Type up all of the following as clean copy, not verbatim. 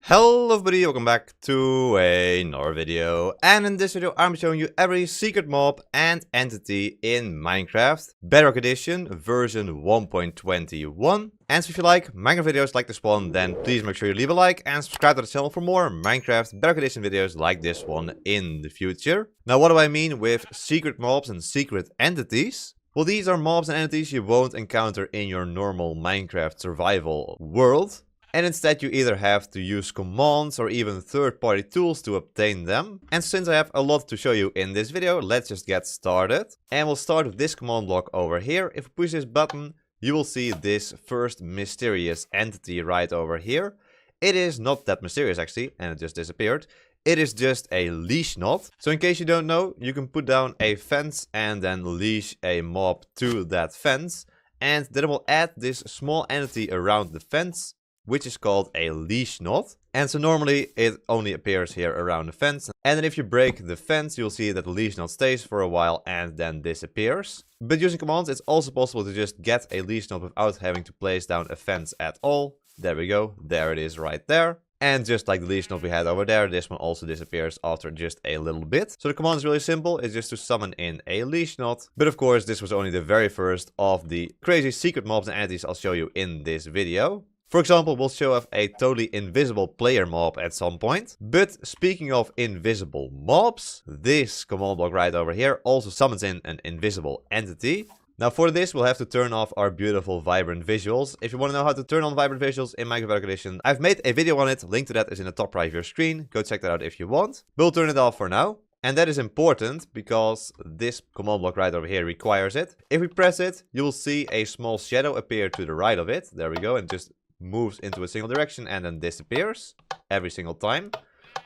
Hello everybody, welcome back to another video, and in this video I'm showing you every secret mob and entity in Minecraft Bedrock Edition version 1.21. And so if you like Minecraft videos like this one, then please make sure you leave a like and subscribe to the channel for more Minecraft Bedrock Edition videos like this one in the future. Now what do I mean with secret mobs and secret entities? Well, these are mobs and entities you won't encounter in your normal Minecraft survival world. And instead you either have to use commands or even third-party tools to obtain them. And since I have a lot to show you in this video, let's just get started. And we'll start with this command block over here. If we push this button, you will see this first mysterious entity right over here. It is not that mysterious actually, and it just disappeared. It is just a leash knot. So in case you don't know, you can put down a fence and then leash a mob to that fence. And then it will add this small entity around the fence, which is called a leash knot. And so normally it only appears here around the fence. And then if you break the fence, you'll see that the leash knot stays for a while and then disappears. But using commands, it's also possible to just get a leash knot without having to place down a fence at all. There we go. There it is right there. And just like the leash knot we had over there, this one also disappears after just a little bit. So the command is really simple. It's just to summon in a leash knot. But of course, this was only the very first of the crazy secret mobs and entities I'll show you in this video. For example, we'll show off a totally invisible player mob at some point. But speaking of invisible mobs, this command block right over here also summons in an invisible entity. Now for this, we'll have to turn off our beautiful vibrant visuals. If you want to know how to turn on vibrant visuals in Minecraft Bedrock Edition, I've made a video on it. Link to that is in the top right of your screen. Go check that out if you want. We'll turn it off for now. And that is important because this command block right over here requires it. If we press it, you will see a small shadow appear to the right of it. There we go. And just moves into a single direction and then disappears every single time.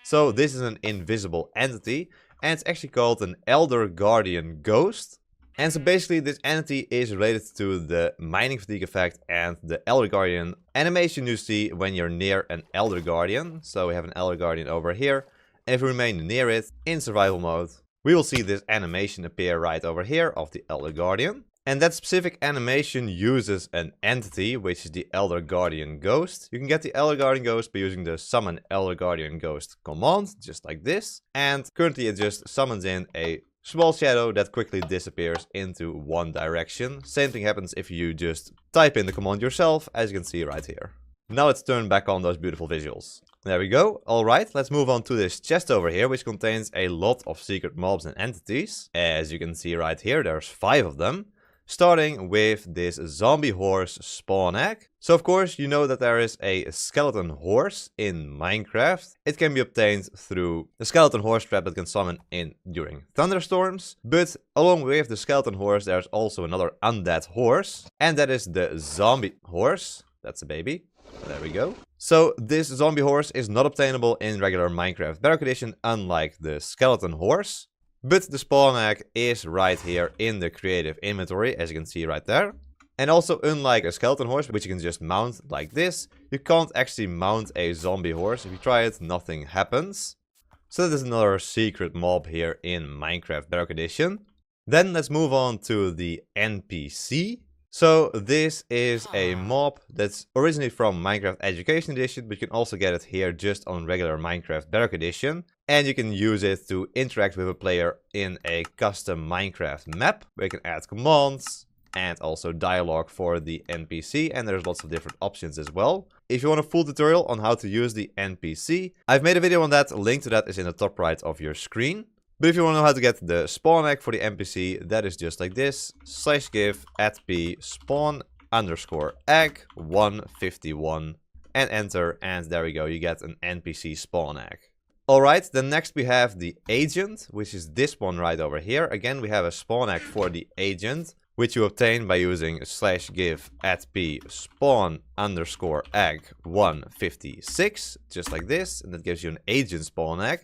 So this is an invisible entity, and it's actually called an Elder Guardian Ghost. And so basically this entity is related to the mining fatigue effect and the Elder Guardian animation you see when you're near an Elder Guardian. So we have an Elder Guardian over here, and if we remain near it in survival mode, we will see this animation appear right over here of the Elder Guardian. And that specific animation uses an entity, which is the Elder Guardian Ghost. You can get the Elder Guardian Ghost by using the Summon Elder Guardian Ghost command, just like this. And currently it just summons in a small shadow that quickly disappears into one direction. Same thing happens if you just type in the command yourself, as you can see right here. Now let's turn back on those beautiful visuals. There we go. Alright, let's move on to this chest over here, which contains a lot of secret mobs and entities. As you can see right here, there's 5 of them. Starting with this zombie horse spawn egg. So of course you know that there is a skeleton horse in Minecraft. It can be obtained through the skeleton horse trap that can summon in during thunderstorms. But along with the skeleton horse there's also another undead horse. And that is the zombie horse. That's a baby. There we go. So this zombie horse is not obtainable in regular Minecraft Bedrock Edition, unlike the skeleton horse. But the spawn egg is right here in the creative inventory, as you can see right there. And also, unlike a skeleton horse, which you can just mount like this, you can't actually mount a zombie horse. If you try it, nothing happens. So that is another secret mob here in Minecraft Bedrock Edition. Then let's move on to the NPC. So this is a mob that's originally from Minecraft Education Edition, but you can also get it here just on regular Minecraft Bedrock Edition. And you can use it to interact with a player in a custom Minecraft map, where you can add commands and also dialogue for the NPC, and there's lots of different options as well. If you want a full tutorial on how to use the NPC, I've made a video on that. A link to that is in the top right of your screen. But if you want to know how to get the spawn egg for the NPC, that is just like this. /give @p spawn _ egg 151 and enter, and there we go, you get an NPC spawn egg. Alright, then next we have the agent, which is this one right over here. Again, we have a spawn egg for the agent, which you obtain by using /give @p spawn _ egg 156, just like this, and that gives you an agent spawn egg.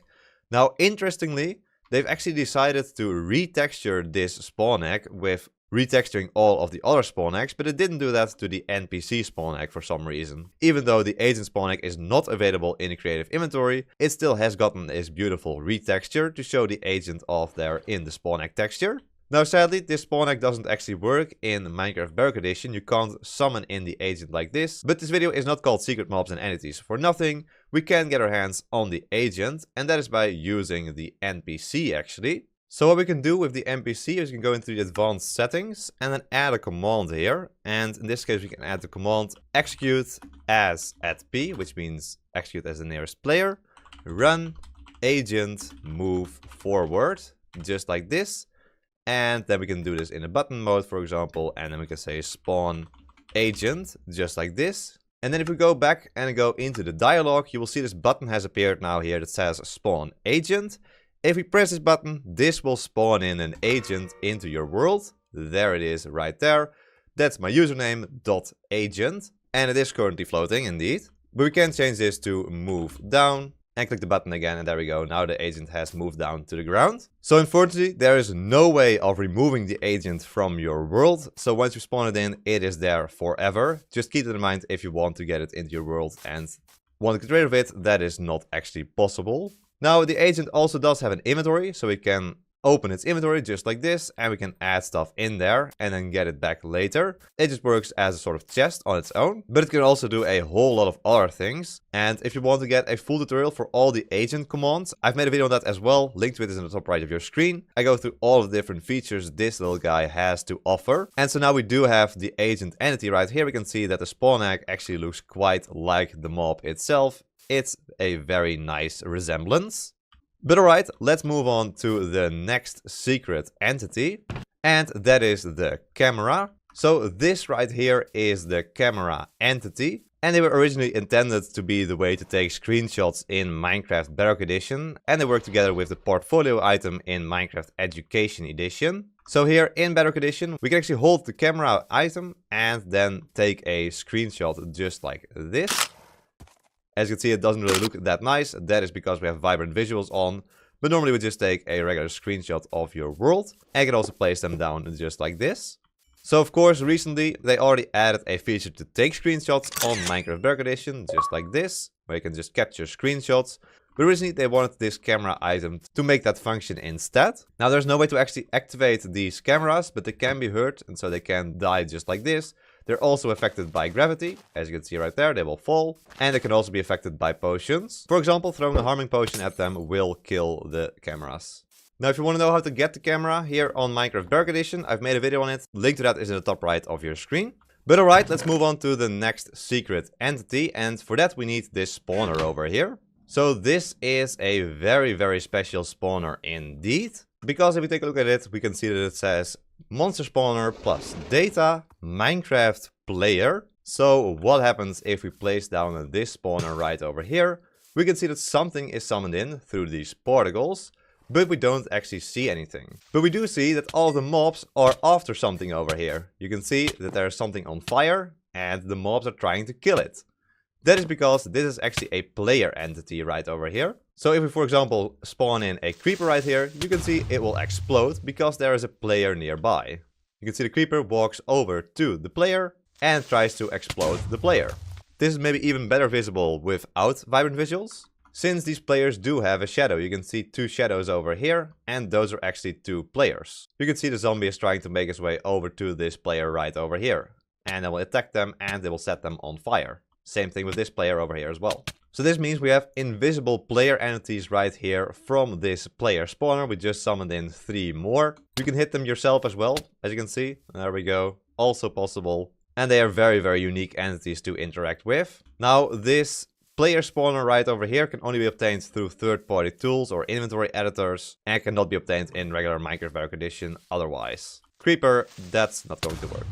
Now, interestingly, they've actually decided to retexture this spawn egg with retexturing all of the other spawn eggs, but it didn't do that to the NPC spawn egg for some reason. Even though the agent spawn egg is not available in the creative inventory, it still has gotten this beautiful retexture to show the agent off there in the spawn egg texture. Now sadly, this spawn egg doesn't actually work in Minecraft Bedrock Edition. You can't summon in the agent like this. But this video is not called Secret Mobs and Entities for nothing. We can get our hands on the agent, and that is by using the NPC actually. So what we can do with the NPC is we can go into the advanced settings and then add a command here. And in this case we can add the command execute as @p, which means execute as the nearest player. Run agent move forward, just like this. And then we can do this in a button mode, for example, and then we can say spawn agent, just like this. And then if we go back and go into the dialog, you will see this button has appeared now here that says spawn agent. If we press this button, this will spawn in an agent into your world. There it is right there. That's my username, .agent. And it is currently floating indeed. But we can change this to move down. And click the button again, and there we go. Now the agent has moved down to the ground. So unfortunately, there is no way of removing the agent from your world. So once you spawn it in, it is there forever. Just keep it in mind if you want to get it into your world and want to get rid of it. That is not actually possible. Now the agent also does have an inventory, so we can open its inventory just like this, and we can add stuff in there and then get it back later. It just works as a sort of chest on its own, but it can also do a whole lot of other things. And if you want to get a full tutorial for all the agent commands, I've made a video on that as well. Link to it is in the top right of your screen. I go through all of the different features this little guy has to offer. And so now we do have the agent entity right here. We can see that the spawn egg actually looks quite like the mob itself. It's a very nice resemblance. But alright, let's move on to the next secret entity, and that is the camera. So this right here is the camera entity, and they were originally intended to be the way to take screenshots in Minecraft Bedrock Edition, and they work together with the portfolio item in Minecraft Education Edition. So here in Bedrock Edition, we can actually hold the camera item and then take a screenshot just like this. As you can see, it doesn't really look that nice. That is because we have vibrant visuals on. But normally we just take a regular screenshot of your world. And you can also place them down just like this. So of course, recently they already added a feature to take screenshots on Minecraft Bedrock Edition, just like this, where you can just capture screenshots. But recently they wanted this camera item to make that function instead. Now there's no way to actually activate these cameras, but they can be hurt, and so they can die just like this. They're also affected by gravity, as you can see right there, they will fall. And they can also be affected by potions. For example, throwing a harming potion at them will kill the cameras. Now if you want to know how to get the camera here on Minecraft Bedrock Edition, I've made a video on it. Link to that is in the top right of your screen. But alright, let's move on to the next secret entity. And for that we need this spawner over here. So this is a very, very special spawner indeed. Because if we take a look at it, we can see that it says monster spawner plus data Minecraft player. So what happens if we place down this spawner right over here? We can see that something is summoned in through these particles, but we don't actually see anything. But we do see that all the mobs are after something over here. You can see that there's something on fire and the mobs are trying to kill it. That is because this is actually a player entity right over here. So if we, for example, spawn in a creeper right here, you can see it will explode because there is a player nearby. You can see the creeper walks over to the player and tries to explode the player. This is maybe even better visible without vibrant visuals, since these players do have a shadow. You can see two shadows over here, and those are actually two players. You can see the zombie is trying to make his way over to this player right over here. And they will attack them and they will set them on fire. Same thing with this player over here as well. So this means we have invisible player entities right here from this player spawner. We just summoned in 3 more. You can hit them yourself as well, as you can see. There we go. Also possible. And they are very, very unique entities to interact with. Now this player spawner right over here can only be obtained through third-party tools or inventory editors, and cannot be obtained in regular Minecraft Bedrock Edition otherwise. Creeper, that's not going to work.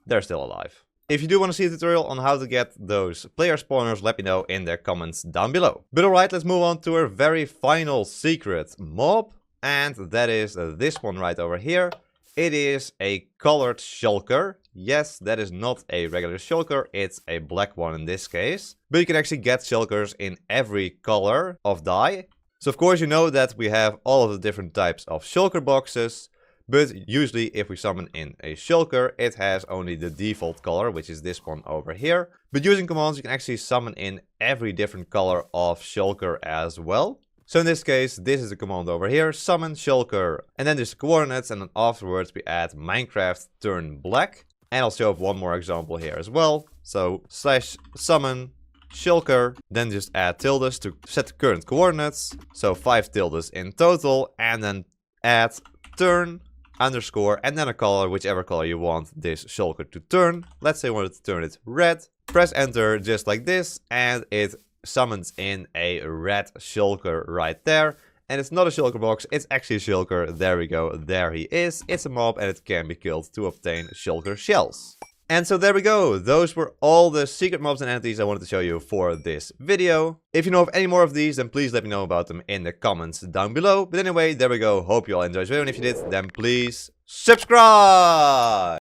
They're still alive. If you do want to see a tutorial on how to get those player spawners, let me know in the comments down below. But alright, let's move on to our very final secret mob. And that is this one right over here. It is a colored shulker. Yes, that is not a regular shulker, it's a black one in this case. But you can actually get shulkers in every color of dye. So of course you know that we have all of the different types of shulker boxes. But usually if we summon in a shulker, it has only the default color, which is this one over here. But using commands, you can actually summon in every different color of shulker as well. So in this case, this is the command over here, summon Shulker. And then there's the coordinates, and then afterwards we add Minecraft turn black. And I'll show up one more example here as well. So slash summon Shulker, then just add tildes to set the current coordinates. So 5 tildes in total, and then add turn underscore and then a color, whichever color you want this Shulker to turn. Let's say I wanted to turn it red. Press enter just like this, and it summons in a red Shulker right there. And it's not a Shulker box, it's actually a Shulker. There we go, there he is. It's a mob and it can be killed to obtain Shulker shells. And so there we go, those were all the secret mobs and entities I wanted to show you for this video. If you know of any more of these, then please let me know about them in the comments down below. But anyway, there we go, hope you all enjoyed this video, and if you did, then please subscribe!